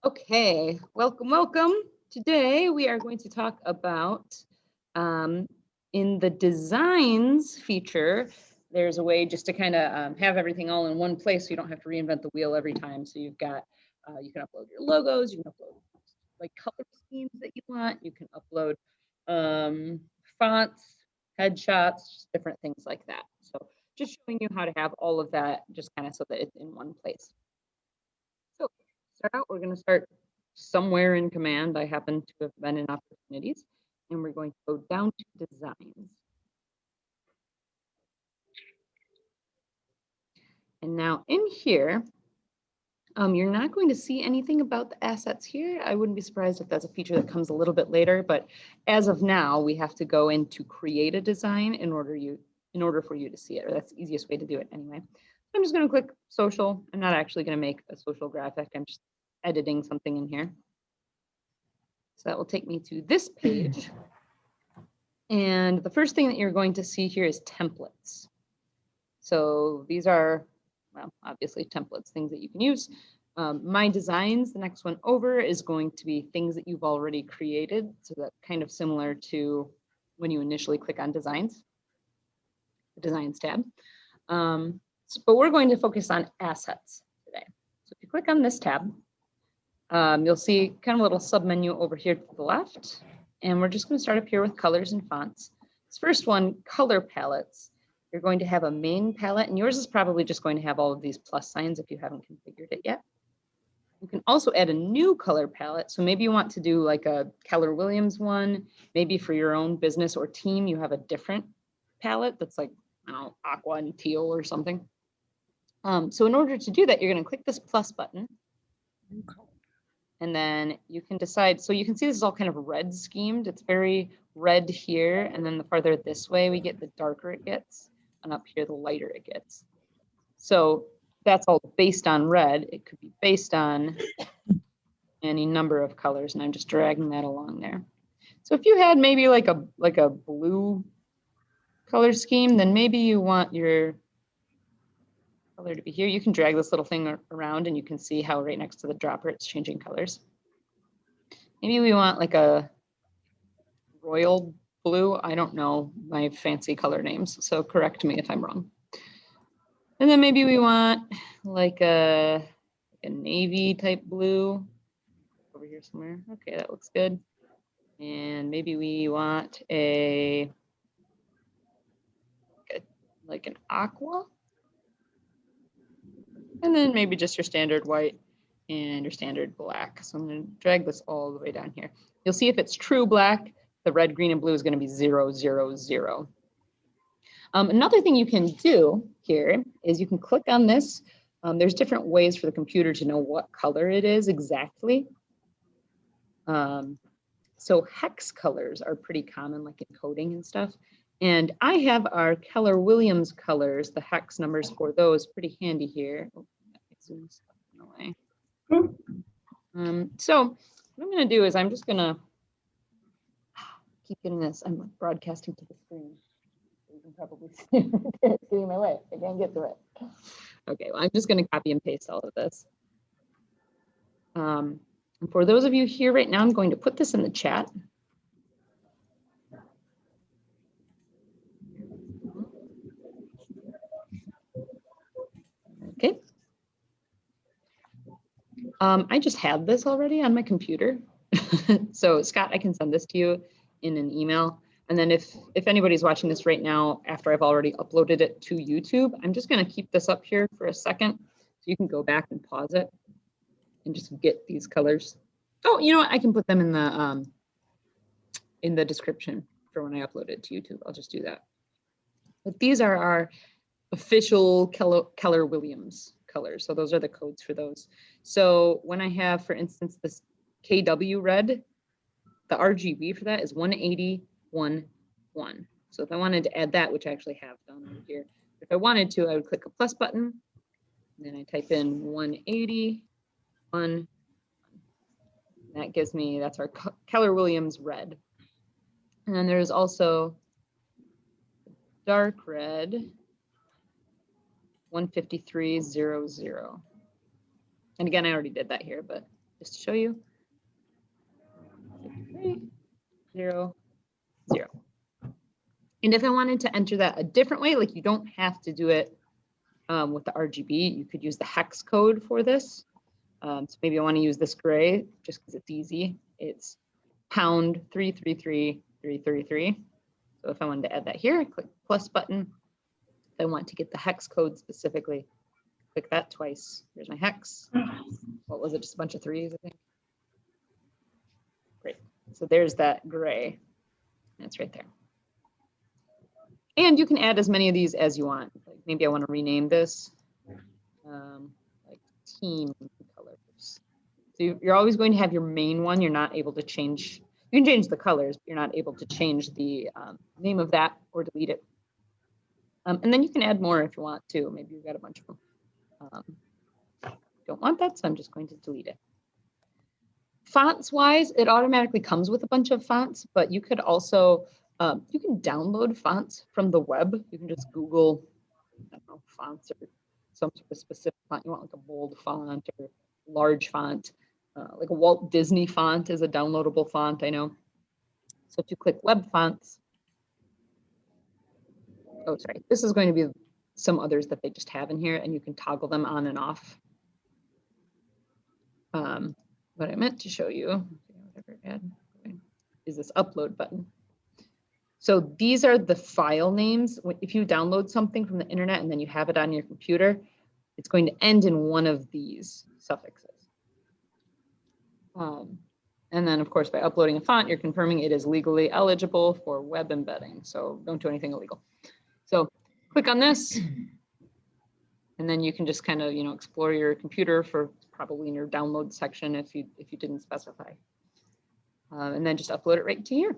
Okay, welcome, welcome. Today we are going to talk about in the designs feature, there's a way just to kind of have everything all in one place so you don't have to reinvent the wheel every time. So you've got, you can upload your logos, you can upload like color schemes that you want, you can upload fonts, headshots, different things like that. So just showing you how to have all of that just kind of so that it's in one place. So start out, we're going to start somewhere in command. I happen to have been in opportunities, and we're going to go down to designs. And now in here, you're not going to see anything about the assets here. I wouldn't be surprised if that's a feature that comes a little bit later, but as of now, we have to go in to create a design in order for you to see it, or that's the easiest way to do it anyway. So I'm just going to click social. I'm not actually going to make a social graphic. I'm just editing something in here. So that will take me to this page. And the first thing that you're going to see here is templates. So these are, well, obviously templates, things that you can use. My designs, the next one over, is going to be things that you've already created. So that's kind of similar to when you initially click on designs, the designs tab. But we're going to focus on assets today. So if you click on this tab, you'll see kind of a little submenu over here to the left. And we're just going to start up here with colors and fonts. This first one, color palettes. You're going to have a main palette, and yours is probably just going to have all of these plus signs if you haven't configured it yet. You can also add a new color palette. So maybe you want to do like a Keller Williams one. Maybe for your own business or team, you have a different palette that's like, I don't know, aqua and teal or something. So in order to do that, you're going to click this plus button. And then you can decide, so you can see this is all kind of red schemed. It's very red here. And then the farther this way we get, the darker it gets. And up here, the lighter it gets. So that's all based on red. It could be based on any number of colors. And I'm just dragging that along there. So if you had maybe like a blue color scheme, then maybe you want your color to be here. You can drag this little thing around and you can see how right next to the dropper, it's changing colors. Maybe we want like a royal blue. I don't know my fancy color names, so correct me if I'm wrong. And then maybe we want like a navy type blue over here somewhere. Okay, that looks good. And maybe we want like an aqua. And then maybe just your standard white and your standard black. So I'm going to drag this all the way down here. You'll see if it's true black, the red, green, and blue is going to be 0, 0, 0. Another thing you can do here is you can click on this. There's different ways for the computer to know what color it is exactly. So hex colors are pretty common, like in coding and stuff. And I have our Keller Williams colors, the hex numbers for those, pretty handy here. Oh, zoom stuff in the way. So what I'm going to do is I'm just going to keep getting this. I'm broadcasting to the screen. You can probably see it's getting my way. I can't get to it. Okay, well, I'm just going to copy and paste all of this. And for those of you here right now, I'm going to put this in the chat. Okay. I just have this already on my computer. So Scott, I can send this to you in an email. And then if anybody's watching this right now, after I've already uploaded it to YouTube, I'm just going to keep this up here for a second. So you can go back and pause it and just get these colors. Oh, you know what? I can put them in the description for when I upload it to YouTube. I'll just do that. But these are our official Keller Williams colors. So those are the codes for those. So when I have, for instance, this KW red, the RGB for that is 180.1.1. So if I wanted to add that, which I actually have done over here, if I wanted to, I would click a plus button, and then I type in 180.1. That gives me, that's our Keller Williams red. And then there's also dark red, 153.00. And again, I already did that here, but just to show you. 53, 0, 0. And if I wanted to enter that a different way, like you don't have to do it with the RGB, you could use the hex code for this. So maybe I want to use this gray just because it's easy. It's pound 333333. So if I wanted to add that here, click plus button. If I want to get the hex code specifically, click that twice. Here's my hex. What was it? Just a bunch of threes, I think. Great. So there's that gray. That's right there. And you can add as many of these as you want. Like maybe I want to rename this like team colors. So you're always going to have your main one. You're not able to change. You can change the colors, but you're not able to change the name of that or delete it. And then you can add more if you want to. Maybe you've got a bunch of them. Don't want that, so I'm just going to delete it. Fonts wise, it automatically comes with a bunch of fonts, but you could also, you can download fonts from the web. You can just Google, I don't know, fonts or some sort of specific font. You want like a bold font or large font. Like a Walt Disney font is a downloadable font, I know. So if you click web fonts, oh, sorry, this is going to be some others that they just have in here, and you can toggle them on and off. What I meant to show you, is this upload button. So these are the file names. If you download something from the internet and then you have it on your computer, it's going to end in one of these suffixes. And then, of course, by uploading a font, you're confirming it is legally eligible for web embedding. So don't do anything illegal. So click on this, and then you can just kind of, explore your computer for probably in your download section if you didn't specify. And then just upload it right to here.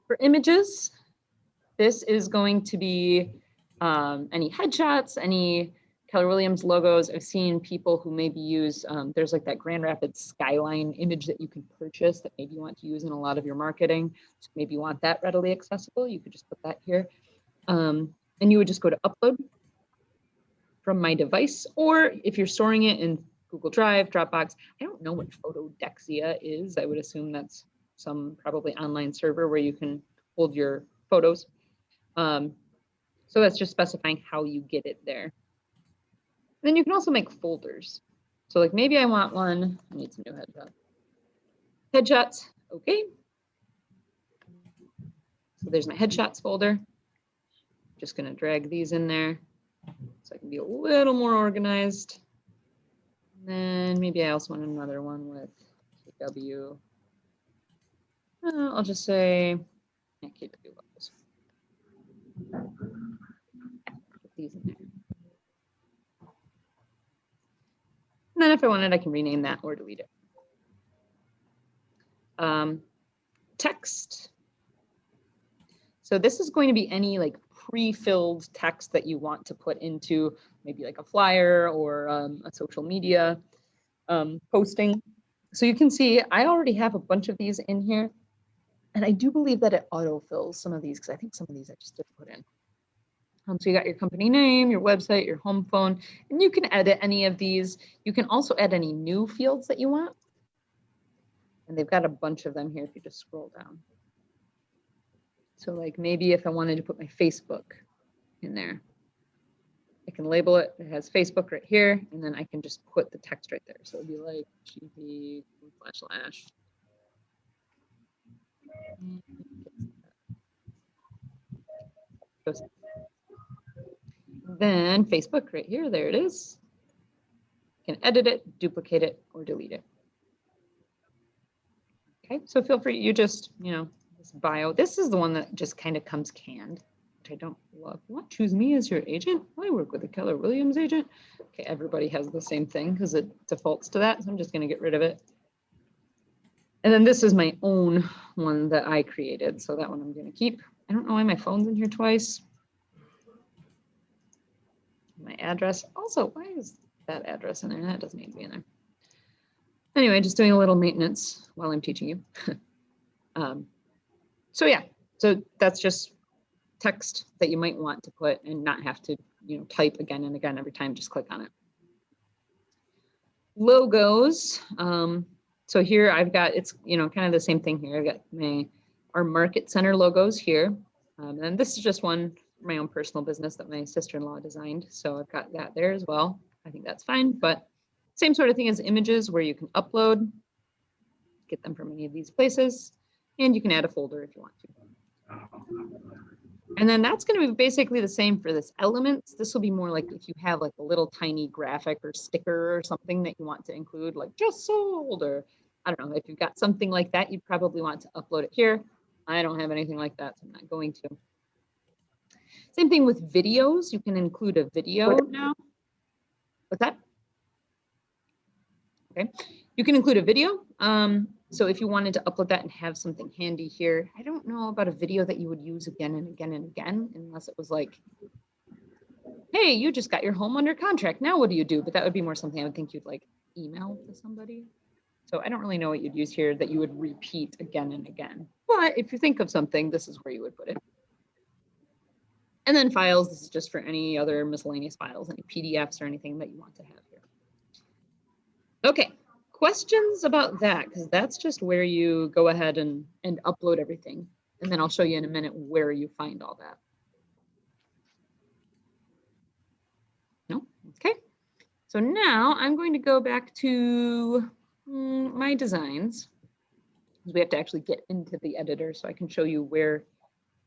For images, this is going to be any headshots, any Keller Williams logos. I've seen people who maybe use, there's like that Grand Rapids skyline image that you can purchase that maybe you want to use in a lot of your marketing. So maybe you want that readily accessible. You could just put that here. And you would just go to upload from my device, or if you're storing it in Google Drive, Dropbox, I don't know what Photodexia is. I would assume that's some probably online server where you can hold your photos. So that's just specifying how you get it there. Then you can also make folders. So like maybe I want one, I need some new headshots. Headshots, okay. So there's my headshots folder. Just gonna drag these in there so I can be a little more organized. And then maybe I also want another one with KW. I'll just say KW levels. Put these in there. And then if I wanted, I can rename that or delete it. Text. So this is going to be any like pre-filled text that you want to put into maybe like a flyer or a social media posting. So you can see I already have a bunch of these in here. And I do believe that it autofills some of these because I think some of these I just didn't put in. So you got your company name, your website, your home phone, and you can edit any of these. You can also add any new fields that you want. And they've got a bunch of them here if you just scroll down. So like maybe if I wanted to put my Facebook in there, I can label it. It has Facebook right here, and then I can just put the text right there. So it'd be like GP // Then Facebook right here, there it is. You can edit it, duplicate it, or delete it. Okay, so feel free, you just, this bio, this is the one that just kind of comes canned, which I don't love. What, choose me as your agent? I work with a Keller Williams agent. Okay, everybody has the same thing because it defaults to that, so I'm just gonna get rid of it. And then this is my own one that I created, so that one I'm gonna keep. I don't know why my phone's in here twice. My address, also, why is that address in there? That doesn't need to be in there. Anyway, just doing a little maintenance while I'm teaching you. So yeah, so that's just text that you might want to put and not have to, type again and again every time, just click on it. Logos. So here I've got, it's, you know, kind of the same thing here. I've got our market center logos here. And this is just one for my own personal business that my sister-in-law designed. So I've got that there as well. I think that's fine, but same sort of thing as images where you can upload, get them from any of these places, and you can add a folder if you want to. And then that's going to be basically the same for this elements. This will be more like if you have like a little tiny graphic or sticker or something that you want to include, like just sold, or I don't know, if you've got something like that, you'd probably want to upload it here. I don't have anything like that, so I'm not going to. Same thing with videos. You can include a video now. What's that? Okay, you can include a video. So if you wanted to upload that and have something handy here, I don't know about a video that you would use again and again and again, unless it was like, hey, you just got your home under contract. Now what do you do? But that would be more something I would think you'd like email to somebody. So I don't really know what you'd use here that you would repeat again and again. But if you think of something, this is where you would put it. And then files, this is just for any other miscellaneous files, any PDFs or anything that you want to have here. Okay, questions about that? Because that's just where you go ahead and upload everything. And then I'll show you in a minute where you find all that. No? Okay. So now I'm going to go back to my designs. We have to actually get into the editor so I can show you where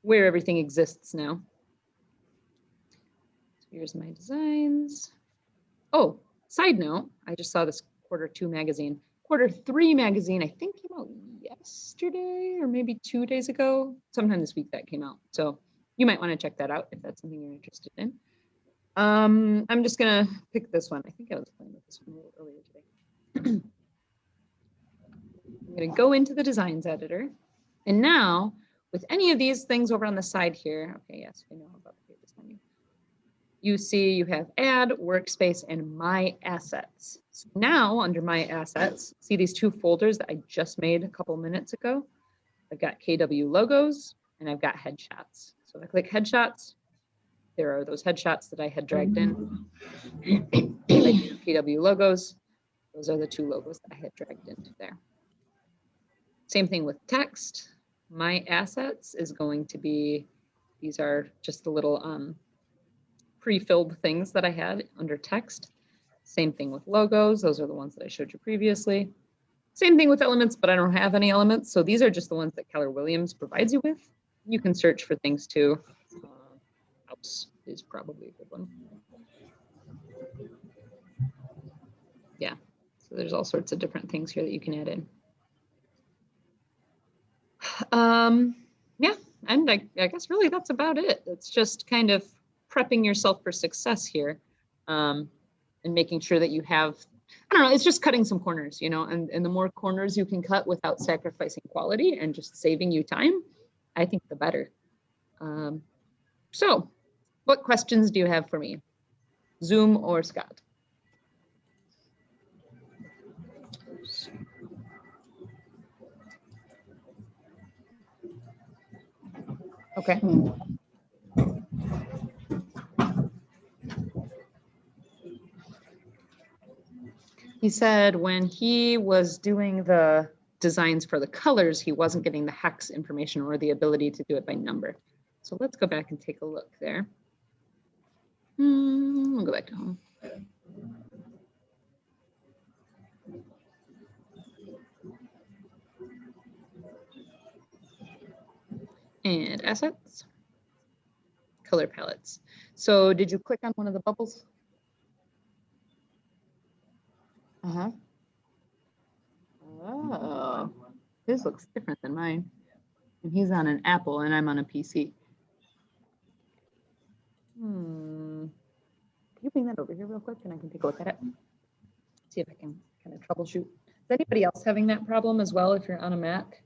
everything exists now. So here's my designs. Oh, side note, I just saw this Q2 magazine. Q3 magazine, I think came out yesterday or maybe 2 days ago. Sometime this week that came out. So you might want to check that out if that's something you're interested in. I'm just gonna pick this one. I think I was playing with this one a little earlier today. I'm gonna go into the designs editor. And now with any of these things over on the side here, okay, yes, we know about the pages menu. You see you have add, workspace, and my assets. So now under my assets, see these two folders that I just made a couple minutes ago? I've got KW logos and I've got headshots. So if I click headshots, there are those headshots that I had dragged in. KW logos, those are the two logos that I had dragged into there. Same thing with text. My assets is going to be, these are just the little pre-filled things that I had under text. Same thing with logos. Those are the ones that I showed you previously. Same thing with elements, but I don't have any elements. So these are just the ones that Keller Williams provides you with. You can search for things too. House is probably a good one. Yeah, so there's all sorts of different things here that you can add in. Yeah, and I guess really that's about it. It's just kind of prepping yourself for success here, and making sure that you have, I don't know, it's just cutting some corners, you know, and the more corners you can cut without sacrificing quality and just saving you time, I think the better. So what questions do you have for me? Zoom or Scott? Okay. He said when he was doing the designs for the colors, he wasn't getting the hex information or the ability to do it by number. So let's go back and take a look there. We'll go back to home. And assets, color palettes. So did you click on one of the bubbles? Uh-huh. Oh, his looks different than mine. And he's on an Apple and I'm on a PC. Can you bring that over here real quick and I can take a look at it? See if I can kind of troubleshoot. Is anybody else having that problem as well if you're on a Mac?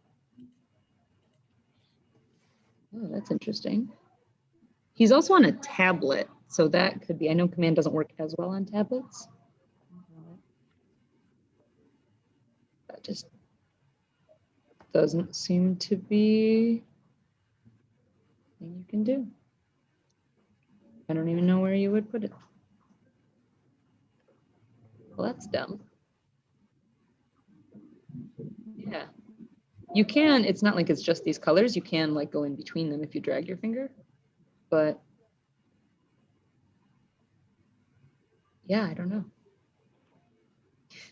Oh, that's interesting. He's also on a tablet, so that could be, I know Command doesn't work as well on tablets. That just doesn't seem to be a thing you can do. I don't even know where you would put it. Well, that's dumb. Yeah. You can, it's not like it's just these colors. You can like go in between them if you drag your finger, but yeah, I don't know.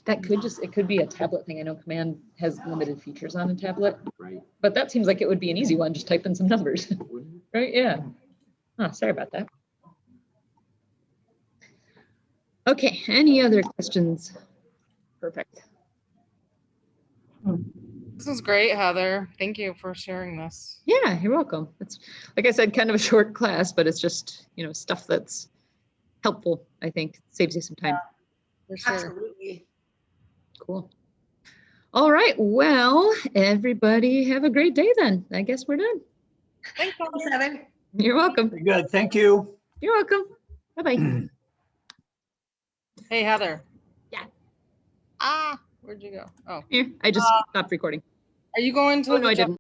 That could just, it could be a tablet thing. I know Command has limited features on a tablet, Right. but that seems like it would be an easy one. Just type in some numbers, right? Yeah. Oh, sorry about that. Okay, any other questions? Perfect. This is great, Heather. Thank you for sharing this. Yeah, you're welcome. It's, like I said, kind of a short class, but it's just, you know, stuff that's helpful, I think. Saves you some time. For sure. Absolutely. Cool. All right, well, everybody have a great day then. I guess we're done. Thanks, Thanks, Heather. Heather. You're welcome. Very good. Thank you. You're welcome. Bye-bye. Hey, Heather. Yeah. Ah, where'd you go? Oh, Here, I just stopped recording. are you going to Oh, no, the I didn't.